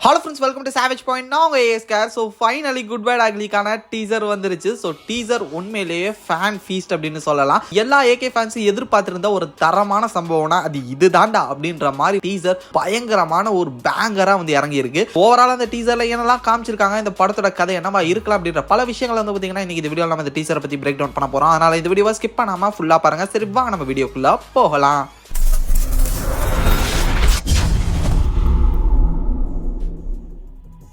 Hello friends, welcome to savage point. நான் உங்கள் ஏஸ்கேர். ஸோ ஃபைனலி குட் பேட் அக்லிக்கான டீசர் வந்துருச்சு. ஸோ டீசர் உண்மையிலேயே ஃபேன் ஃபீஸ்ட் அப்படின்னு சொல்லலாம். எல்லா ஏகே ஃபேன்ஸும் எதிர்பார்த்துருந்த ஒரு தரமான சம்பவம்னா அது இதுதான்டா அப்படின்ற மாதிரி டீசர் பயங்கரமான ஒரு பேங்கராக வந்து இறங்கியிருக்கு. ஓவரால் அந்த டீசரில் என்னெல்லாம் காமிச்சிருக்காங்க, இந்த படத்தோட கதை என்னவா இருக்கலாம் அப்படின்ற பல விஷயங்கள் வந்து பார்த்தீங்கன்னா இன்னைக்கு இந்த வீடியோவில் நம்ம இந்த டீசரை பற்றி பிரேக் டவுன் பண்ண போகிறோம். அதனால் இந்த வீடியோவை ஸ்கிப் பண்ணாமல் ஃபுல்லாக பாருங்கள். சரி வாங்க நம்ம வீடியோக்குள்ளே போகலாம்.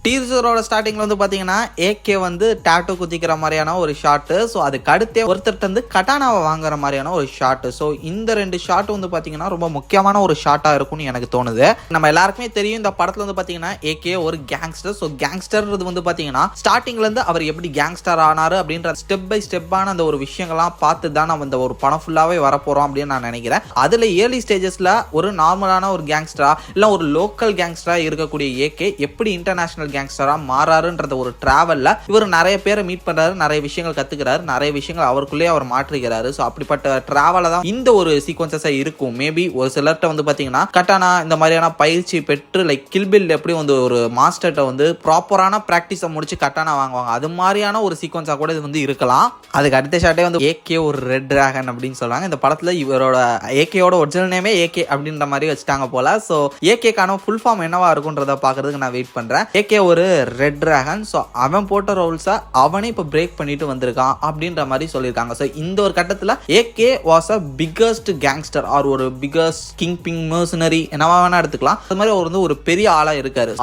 டீசரோட ஸ்டார்டிங்ல வந்து பாத்தீங்கன்னா ஏகே வந்து டாட்டோ குத்திக்கிற மாதிரியான ஒரு ஷாட்டு. ஸோ அதுக்கு அடுத்தே ஒருத்தர்கிட்ட வந்து கட்டானாவை வாங்குற மாதிரியான ஒரு ஷாட்டு. ஸோ இந்த ரெண்டு ஷாட் வந்து பாத்தீங்கன்னா ரொம்ப முக்கியமான ஒரு ஷாட்டா இருக்கும்னு எனக்கு தோணுது. நம்ம எல்லாருக்குமே தெரியும் இந்த படத்துல வந்து பாத்தீங்கன்னா ஏகே ஒரு கேங்ஸ்டர். ஸோ கேங்ஸ்டர்ன்றது வந்து பாத்தீங்கன்னா ஸ்டார்டிங்ல இருந்து அவர் எப்படி கேங்ஸ்டர் ஆனாரு அப்படின்ற ஸ்டெப் பை ஸ்டெப்பான அந்த ஒரு விஷயங்கள்லாம் பார்த்து தான் நம்ம இந்த ஒரு படம் ஃபுல்லாவே வரப்போறோம் அப்படின்னு நான் நினைக்கிறேன். அதுல ஏர்லி ஸ்டேஜஸ்ல ஒரு நார்மலான ஒரு கேங்ஸ்டரா இல்ல ஒரு லோக்கல் கேங்ஸ்டரா இருக்கக்கூடிய ஏகே எப்படி இன்டர்நேஷனல் கேங்ஸ்டரா மாறாருன்ற ஒரு டிராவல்ல இவர் நிறைய பேரை மீட் பண்றாரு, நிறைய விஷயங்கள் கத்துக்கிறாரு, நிறைய விஷயங்கள் அவருக்குள்ளே அவர் மாற்றுகிறாரு. ஸோ அப்படிப்பட்ட டிராவல தான் இந்த ஒரு சீக்வன்சஸா இருக்கும். மேபி ஒரு சிலர்கிட்ட வந்து பாத்தீங்கன்னா கட்டானா இந்த மாதிரியான பயிற்சி பெற்று லைக் கில்பில் எப்படி வந்து ஒரு மாஸ்டர்கிட்ட வந்து ப்ராப்பரான பிராக்டிஸை முடிச்சு கட்டானா வாங்குவாங்க, அது மாதிரியான ஒரு சீக்வன்ஸா கூட இது வந்து இருக்கலாம். அதுக்கு அடுத்த ஷாட்டே வந்து ஏகே ஒரு ரெட் டிராகன் அப்படின்னு சொல்றாங்க. இந்த படத்துல இவரோட ஏகேயோட ஒரிஜினல் நேமே ஏகே அப்படின்ற மாதிரி வச்சுட்டாங்க போல. ஸோ ஏகேக்கான ஃபுல் ஃபார்ம் என்னவா இருக்கும்ன்றத பாக்குறதுக்கு நான் வெயிட் பண்றேன். ஏகே ஒரு ரெட் டிராகன். ஸோ அவன் போட்ட ரோல்ஸை அவனே இப்போ பிரேக் பண்ணிட்டு வந்திருக்கான் அப்படின்ற மாதிரி சொல்லியிருக்காங்க. ஸோ இந்த ஒரு கட்டத்தில் AK was a biggest gangster or ஒரு பிகஸ்ட் கிங் பிங் மர்சனரி என்னவா வேணா எடுத்துக்கலாம். அது மாதிரி அவர் வந்து ஒரு பெரிய ஆளா இருக்காரு.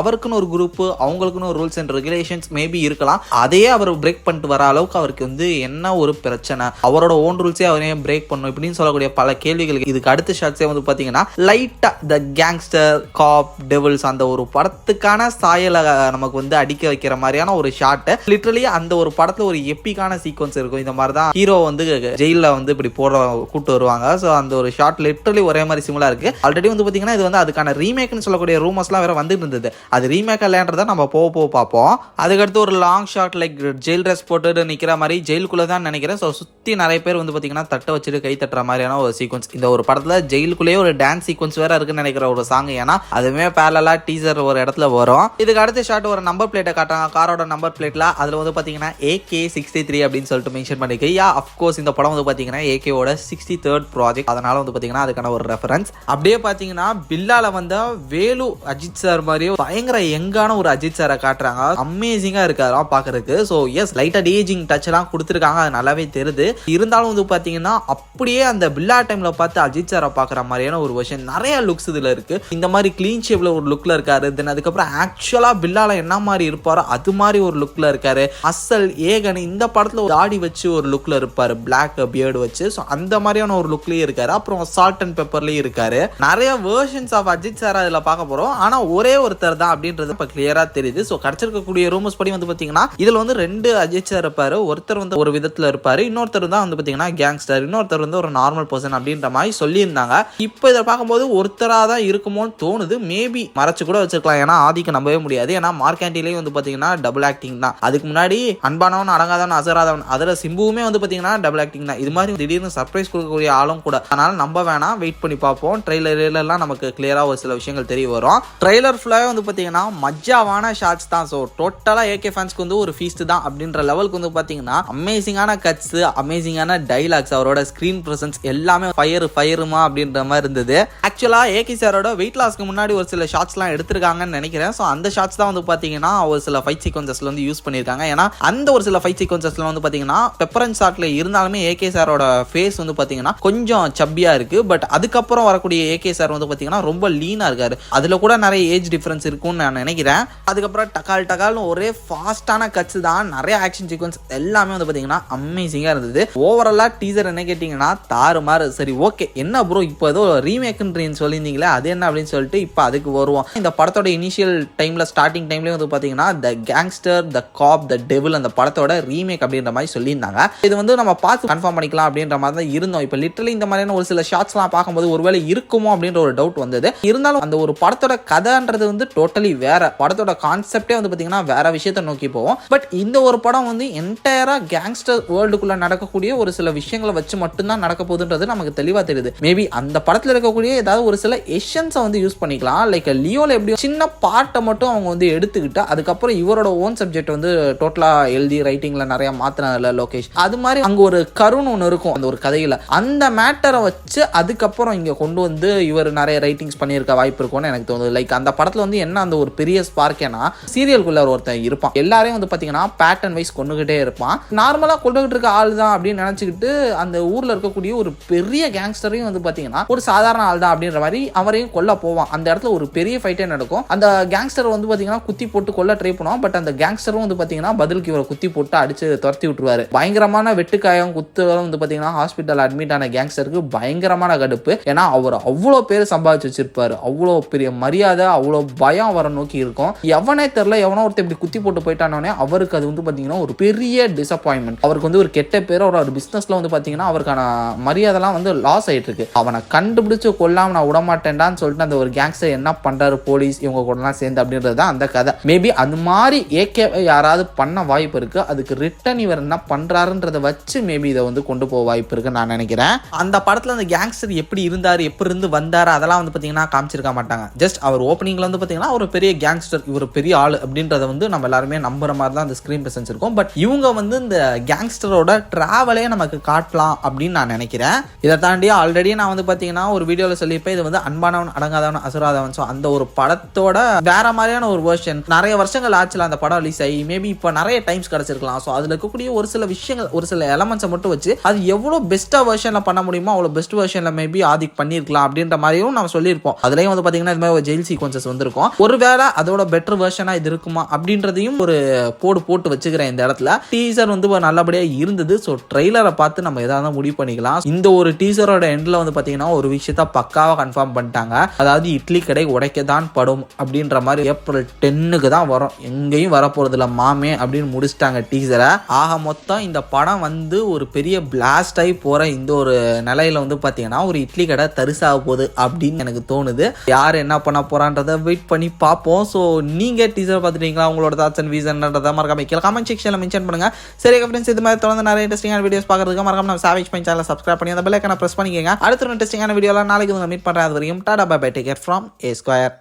அவருக்குன்னு ஒரு குரூப், அவங்களுக்குன்னு ஒரு ரூல்ஸ் அண்ட் ரெகுலேஷன்ஸ் மேபி இருக்கலாம். அதையே அவர் பிரேக் பண்ணிட்டு வர அளவுக்கு அவருக்கு வந்து என்ன ஒரு பிரச்சனை, அவரோட ஓன் ரூல்ஸே அவரே பிரேக் பண்ணும் இப்படின்னு சொல்லக்கூடிய பல கேள்விகளுக்கு இதுக்கு அடுத்த ஷாட்ஸே வந்து பாத்தீங்கன்னா லைட்டா த கேங்ஸ்டர் காப் டெவில்ஸ் அந்த ஒரு படத்துக்கான சாயல நமக்கு வந்து அடிக்க வைக்கிற மாதிரியான ஒரு ஷாட். லிட்டரலி அந்த ஒரு படத்துல ஒரு எப்பிக்கான சீக்வன்ஸ் இருக்கும். இந்த மாதிரி தான் ஹீரோ வந்து ஜெயில வந்து இப்படி கூட்டு வருவாங்க. ஸோ அந்த ஒரு ஷாட் லிட்டரலி ஒரே மாதிரி சிமிலா இருக்கு. ஆல்ரெடி வந்து பாத்தீங்கன்னா இது வந்து அதுக்கான ரீமேக்னு சொல்லக்கூடிய ரூமர்ஸ்லாம் வேற வந்துட்டு இருந்தது. அது ரீமேக் இல்லைன்றதை நம்ம போக பார்ப்போம். அதுக்கடுத்து ஒரு long shot like jail dress போட்டு நிக்கிற மாதிரி ஜெயிலுக்குள்ள தான் நினைக்கிறேன். ஸோ சுத்தி நிறைய பேர் வந்து பாத்தீங்கன்னா தட்டை வச்சுட்டு கை தட்டுற மாதிரியான ஒரு சீக்வன்ஸ். இந்த ஒரு படத்துல ஜெயிலுக்குள்ளேயே ஒரு டான்ஸ் சீக்வன்ஸ் வேற இருக்குன்னு நினைக்கிற ஒரு சாங். ஏன்னா அதுவுமே பேரலா டீசர் ஒரு இடத்துல வரும். இதுக்கு அடுத்த ஷாட் ஒரு நம்பர் பிளேட்டை காட்டுறாங்க. காரோட நம்பர் பிளேட்ல அதுல வந்து பாத்தீங்கன்னா AK63 அப்படின்னு சொல்லிட்டு மென்ஷன் பண்ணிருக்கு. அஃப்கோர்ஸ் இந்த படம் வந்து பாத்தீங்கன்னா ஏகேவோட 63rd ப்ராஜெக்ட். அதனால வந்து பாத்தீங்கன்னா அதுக்கான ஒரு ரெஃபரன்ஸ். அப்படியே பாத்தீங்கன்னா பில்லால வந்த வேலு அஜித் சார் மாதிரியே பயங்கர யங்கான ஒரு அஜித் சாரை காட்டுறாங்க. அமேசிங்கா இருக்காரு பாக்குறதுக்கு. ஸோ எஸ் லைட்டா டேஜிங் டச் எல்லாம் கொடுத்துருக்காங்க, அது நல்லாவே தெரியுது. இருந்தாலும் வந்து பாத்தீங்கன்னா அப்படியே அந்த பில்லா டைம்ல பார்த்து அஜித் சாரை பாக்குற மாதிரியான ஒரு வெர்ஷன் நிறைய லுக்ஸ் இதுல இருக்கு. இந்த மாதிரி கிளீன் ஷேப்ல ஒரு லுக்ல இருக்காரு. தென் அதுக்கப்புறம் ஆக்சுவலா பில்லால என்ன மாதிரி இருப்பாரோ அது மாதிரி ஒரு லுக்ல இருக்காரு. அசல் ஏகன் இந்த படத்துல ஒரு தாடி வச்சு ஒரு லுக்ல இருப்பாரு, பிளாக் பியர்டு வச்சு. ஸோ அந்த மாதிரியான ஒரு லுக்லயே இருக்காரு. அப்புறம் சால்ட் அண்ட் பெப்பர்லயும் இருக்காரு. நிறைய வெர்ஷன்ஸ் ஆஃப் அஜித் சார் அதுல பார்க்க போறோம். ஆனா ஒரே ஒருத்தர் தான் அப்படின்றது இப்ப கிளியரா தெரியுது. ஸோ கிடைச்சிருக்கக்கூடிய ரூமர்ஸ் படி வந்து பாத்தீங்கன்னா இதுல வந்து ரெண்டு அஜித் சார் இருப்பாரு. ஒருத்தர் வந்து ஒரு விதத்துல இருப்பாரு, இன்னொருத்தர் தான் வந்து பாத்தீங்கன்னா கேங்ஸ்டர், இன்னொருத்தர் வந்து ஒரு நார்மல் பர்சன் அப்படின்ற மாதிரி சொல்லியிருந்தாங்க. இப்போ இதை பார்க்கும்போது ஒருத்தரா தான் இருக்குமோன்னு தோணுது. மேபி மறைச்சு கூட வச்சிருக்கலாம். ஏன்னா ஆதிக்க நம்பவே முடியாது. ஏன்னா மார்க்காண்டிலேயே வந்து பாத்தீங்கன்னா டபுள் ஆக்டிங் தான். அதுக்கு முன்னாடி அன்பானவன் அடங்காதவன் அசராதவன் அதுல சிம்புவுமே வந்து பாத்தீங்கன்னா டபுள் ஆக்டிங் தான். இது மாதிரி திடீர்னு சர்ப்ரைஸ் கொடுக்கக்கூடிய ஆளும் கூட. அதனால நம்ப வேணாம், வெயிட் பண்ணி பார்ப்போம். ட்ரெய்லர்லாம் நமக்கு கிளியரா ஒரு சில விஷயங்கள் தெரிய வரும். ட்ரெய்லர் ஃபுல்லாவே வந்து பாத்தீங்கன்னா மஜாவான ஷாட்ஸ் தான். ஸோ டோட்டலா ஏகே ஃபேன்ஸ்க்கு வந்து ஒரு ஃபீஸ்ட் தான் அப்படின்ற லெவலுக்கு வந்து பாத்தீங்கன்னா அமேசிங்கான கட்ஸ், அமேசிங்கான டைலாக்ஸ், அவரோட ஸ்கிரீன் பிரசன்ஸ் எல்லாமே ஃபயருமா அப்படின்ற மாதிரி இருந்தது. ஆக்சுவலா ஏகே சாரோட வெயிட் லாஸ்க்கு முன்னாடி ஒரு சில ஷாட்ஸ்லாம் எடுத்திருக்காங்கன்னு நினைக்கிறேன். ஸோ அந்த ஷாட்ஸ் தான் வந்து பாத்தீங்கன்னா ஒரு சில ஃபைட் சீக்வன்சஸ்ல வந்து யூஸ் பண்ணிருக்காங்க. ஏன்னா அந்த ஒரு சில ஃபைட் சீக்வன்சஸ்ல வந்து பாத்தீங்கன்னா பெப்பரன் ஷாட்ல இருந்தாலுமே ஏகே சாரோட ஃபேஸ் வந்து பாத்தீங்கன்னா கொஞ்சம் சப்பியா இருக்கு. பட் அதுக்கப்புறம் வரக்கூடிய ஏகே சார் வந்து பாத்தீங்கன்னா ரொம்ப லீனா இருக்காரு. அதுல கூட நிறைய ஏஜ் டிஃபரன்ஸ் இருக்கும்னு நான் நினைக்கிறேன். அதுக்கப்புறம் டகால்னு ஒரே ஃபாஸ்டான கட்ஸ் தான். நிறைய ஆக்ஷன் சீக்வன்ஸ் எல்லாமே வந்து பாத்தீங்கன்னா அமேசிங்கா இருந்தது. ஓவராலா டீசர் என்ன கேட்டீங்கன்னா தாறுமாறு. சரி ஓகே, என்ன ப்ரோ இப்போ ஏதோ ரீமேக்ன்னு சொல்லியிருந்தீங்களே அது என்ன அப்படின்னு சொல்லிட்டு இப்போ அதுக்கு வருவோம். இந்த படத்தோட இனிஷியல் டைம்ல ஸ்டார்டிங் டைம்லயே வந்து பாத்தீங்கன்னா த கேங்ஸ்டர் த காப் த டெவில் அந்த படத்தோட ரீமேக் அப்படின்ற மாதிரி சொல்லியிருந்தாங்க. இது வந்து நம்ம பார்த்து கன்ஃபார்ம் பண்ணிக்கலாம் அப்படின்ற மாதிரி தான் இருந்தோம். இப்போ லிட்டரலி இந்த மாதிரியான ஒரு சில ஷாட்ஸ்லாம் பார்க்கும்போது ஒருவேளை இருக்குமோ அப்படின்ற ஒரு டவுட் வந்தது. இருந்தாலும் அந்த ஒரு படத்தோட கதைன்றது வந்து டோட்டலி வேற. படத்தோட கான்செப்டே வந்து பாத்தீங்கன்னா வேற விஷயத்தை நோக்கி போவோம். பட் இந்த ஒரு படம் வந்து என்டையரா கேங்ஸ்டர் வேர்ல்டுக்குள்ள நடக்கக்கூடிய ஒரு சில விஷயங்களை வச்சு மட்டும்தான் நடக்க போகுதுன்றது நமக்கு தெளிவா தெரியுது. மேபி அந்த படத்துல இருக்கக்கூடிய ஏதாவது ஒரு சில எஷன்ஸை வந்து யூஸ் பண்ணிக்கலாம். லைக் லியோல எப்படி சின்ன பார்ட்டை மட்டும் மட்டும் அவங்க வந்து எடுத்துக்கிட்டு அதுக்கப்புறம் இவரோட ஓன் சப்ஜெக்ட் வந்து டோட்டலா எழுதி ரைட்டிங்ல நிறைய மாத்தினால லோகேஷ். அது மாதிரி அங்க ஒரு கருண் ஒன்று இருக்கும் அந்த ஒரு கதையில. அந்த மேட்டரை வச்சு அதுக்கப்புறம் இங்க கொண்டு வந்து இவர் நிறைய ரைட்டிங்ஸ் பண்ணியிருக்க வாய்ப்பு இருக்கும்னு எனக்கு தோணுது. லைக் அந்த படத்துல வந்து என்ன அந்த ஒரு பெரிய ஸ்பார்க்கேனா சீரியல்குள்ள ஒருத்தன் இருப்பான். எல்லாரையும் வந்து பாத்தீங்கன்னா பேட்டர்ன் வைஸ் கொண்டுகிட்டே இருப்பான். நார்மலா கொண்டுகிட்டு இருக்க ஆள் தான் அப்படின்னு நினைச்சுக்கிட்டு அந்த ஊர்ல இருக்கக்கூடிய ஒரு பெரிய கேங்ஸ்டரையும் வந்து பாத்தீங்கன்னா ஒரு சாதாரண ஆள் தான் அப்படின்ற மாதிரி அவரையும் கொல்ல போவான். அந்த இடத்துல ஒரு பெரிய ஃபைட்டே நடக்கும். அந்த கேங்ஸ்டர் வந்து பாத்தீங்கன்னா குத்தி போட்டு கொல்ல ட்ரை பண்ணுவான். பட் அந்த கேங்ஸ்டரும் வந்து பாத்தீங்கன்னா பதிலுக்கு இவரை குத்தி போட்டு அடிச்சு துரத்தி விட்டுருவாரு. பயங்கரமான வெட்டுக்காயம் குத்துகளும் வந்து பாத்தீங்கன்னா ஹாஸ்பிட்டல் அட்மிட் ஆன கேங்ஸ்டருக்கு பயங்கரமான கடுப்பு. ஏன்னா அவர் அவ்வளோ பேர் சம்பாதிச்சு வச்சிருப்பாரு. அவ்வளோ பெரிய மரியாதை, அவ்வளோ பயம் அவரை நோக்கி இருக்கும். எவனே தெரியல, எவனோ ஒருத்தர் இப்படி குத்தி போட்டு போயிட்டானே அவருக்கு அது வந்து பாத்தீங்கன்னா ஒரு பெரிய டிசப்பாயின்மெண்ட். அவருக்கு வந்து ஒரு கெட்ட பேர், ஒரு பிசினஸ்ல வந்து பாத்தீங்கன்னா அவருக்கான மரியாதைலாம் வந்து லாஸ் ஆயிட்டு இருக்கு. அவனை கண்டுபிடிச்சு கொல்லாம நான் விடமாட்டேன்டான்னு சொல்லிட்டு அந்த ஒரு கேங்ஸ்டர் என்ன பண்றாரு போலீஸ் இவங்க கூடலாம் சேர்ந்து அப்படின்றது தான் அந்த கதை. மேபி அது மாதிரி ஏகேவை யாராவது பண்ண வாய்ப்பு இருக்கு. அதுக்கு ரிட்டன் இவர் என்ன பண்றாருன்றதை வச்சு மேபி இதை வந்து கொண்டு போக வாய்ப்பு இருக்கு நான் நினைக்கிறேன். அந்த படத்துல அந்த கேங்ஸ்டர் எப்படி இருந்தாரு, எப்படி இருந்து வந்தாரு அதெல்லாம் வந்து பாத்தீங்கன்னா காமிச்சிருக்க மாட்டாங்க. ஜஸ்ட் அவர் ஓப்பனிங்ல வந்து பாத்தீங்கன்னா ஒரு பெரிய கேங்ஸ்டர், இவர் பெரிய ஆளு அப்படின்றத வந்து நம்ம எல்லாருமே நம்புற மாதிரி தான் அந்த ஸ்கிரீன் பிரசன்ஸ் இருக்கும். பட் இவங்க வந்து இந்த கேங்ஸ்டரோட டிராவலே நமக்கு காட்டலாம் அப்படின்னு நான் நினைக்கிறேன். இதை தாண்டி ஆல்ரெடி நான் வந்து பாத்தீங்கன்னா ஒரு வீடியோல சொல்லியிருப்பேன், இது வந்து அன்பானவன் அடங்காதவன் அசுராதவன். ஸோ அந்த ஒரு படத்தோட வேற மாதிரியான ஒரு வெர்ஷன். நிறைய வருஷங்கள் ஆச்சுல அந்த படம் ரிலீஸ் ஆகி, மேபி இப்போ நிறைய டைம்ஸ் கிடைச்சிருக்கலாம். ஸோ அதுல இருக்கக்கூடிய ஒரு சில விஷயங்கள், ஒரு சில எலமெண்ட்ஸை மட்டும் வச்சு அது எவ்வளோ பெஸ்டா வெர்ஷன்ல பண்ண முடியுமோ அவ்வளோ பெஸ்ட் வெர்ஷன்ல மேபி ஆதிக் பண்ணியிருக்கலாம் அப்படின்ற மாதிரியும் நம்ம சொல்லியிருப்போம். அதுலயும் வந்து பாத்தீங்கன்னா இது மாதிரி ஒரு ஜெயில் சீக்வன்சஸ் வந்திருக்கும். ஒருவேளை அதோட பெட்டர் வெர்ஷனா இது இருக்குமா அப்படின்றதையும் ஒரு போட்டு வச்சுக்கிறேன் இந்த இடத்துல. டீசர் வந்து நல்லபடியா இருந்தது. ஸோ ட்ரெய்லரை பார்த்து நம்ம எதாவது முடிவு பண்ணிக்கலாம். இந்த ஒரு டீசரோட எண்ட்ல வந்து பாத்தீங்கன்னா ஒரு விஷயத்த பக்காவா கன்ஃபார்ம் பண்ணிட்டாங்க. அதாவது இட்லி கடை உடைக்க தான் படும் அப்படின்ற மாதிரி ஏப்ரல் 10க்கு தான் வரும், எங்கேயும் வரப்போறது இல்ல மாமே அப்படின்னு முடிச்சிட்டாங்க டீசரை. ஆக மொத்தம் இந்த படம் வந்து ஒரு பெரிய பிளாஸ்ட் ஆகி போற இந்த ஒரு நிலையில வந்து பாத்தீங்கன்னா ஒரு இட்லி கடை தரிசாக போகுது அப்படின்னு எனக்கு தோணுது. யார் என்ன பண்ண போறான்றதை வெயிட் பண்ணி பார்ப்போம். ஸோ நீங்க டீசர் பார்த்துட்டீங்களா? உங்களோட தாட்ஸ் அண்ட் வீசன்றதை மறக்காம கீழே கமெண்ட் செக்ஷன்ல மென்ஷன் பண்ணுங்க. சரி ஃப்ரெண்ட்ஸ், இது மாதிரி தொடர்ந்து நிறைய இன்ட்ரெஸ்டிங்கான வீடியோஸ் பார்க்கறதுக்கு மறக்காம நம்ம சாவேஜ் பாயிண்ட் சேனலை சப்ஸ்கிரைப் பண்ணி அந்த பெல் ஐகானை பிரஸ் பண்ணிக்கங்க. அடுத்த இன்ட்ரெஸ்டிங்கான வீடியோல நாளைக்கு மீட் பண்றேன். அது வரையும் tata bye bye, take care from A Square.